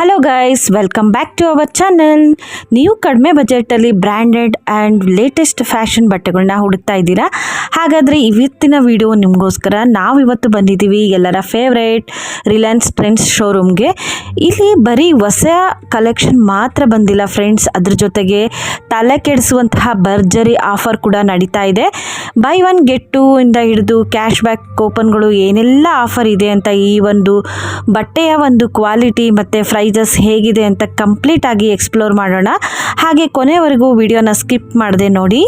Hello guys, welcome back to our channel. ನೀವು ಕಡಿಮೆ ಬಜೆಟಲ್ಲಿ ಬ್ರ್ಯಾಂಡೆಡ್ ಆ್ಯಂಡ್ ಲೇಟೆಸ್ಟ್ ಫ್ಯಾಷನ್ ಬಟ್ಟೆಗಳನ್ನ ಹುಡುಕ್ತಾ ಇದ್ದೀರಾ? ಹಾಗಾದರೆ ಇವತ್ತಿನ ವಿಡಿಯೋ ನಿಮಗೋಸ್ಕರ ನಾವು ಇವತ್ತು ಬಂದಿದ್ದೀವಿ ಎಲ್ಲರ ಫೇವ್ರೇಟ್ ರಿಲಯನ್ಸ್ ಟ್ರೆಂಡ್ಸ್ ಶೋರೂಮ್ಗೆ. ಇಲ್ಲಿ ಬರೀ ಹೊಸ ಕಲೆಕ್ಷನ್ ಮಾತ್ರ ಬಂದಿಲ್ಲ ಫ್ರೆಂಡ್ಸ್, ಅದ್ರ ಜೊತೆಗೆ ತಲೆ ಕೆಡಿಸುವಂತಹ ಭರ್ಜರಿ ಆಫರ್ ಕೂಡ ನಡೀತಾ ಇದೆ. ಬೈ ಒನ್ ಗೆಟ್ ಟು ಇಂದ ಹಿಡಿದು ಕ್ಯಾಶ್ ಬ್ಯಾಕ್ ಕೂಪನ್ಗಳು ಏನೆಲ್ಲ ಆಫರ್ ಇದೆ ಅಂತ, ಈ ಒಂದು ಬಟ್ಟೆಯ ಒಂದು ಕ್ವಾಲಿಟಿ ಮತ್ತು ಪ್ರೈಸಸ್ ಹೇಗಿದೆ ಅಂತ ಕಂಪ್ಲೀಟ್ ಆಗಿ ಎಕ್ಸ್ಪ್ಲೋರ್ ಮಾಡೋಣ. ಹಾಗೆ ಕೊನೆವರೆಗೂ ವಿಡಿಯೋನ ಸ್ಕಿಪ್ ಮಾಡದೆ ನೋಡಿ.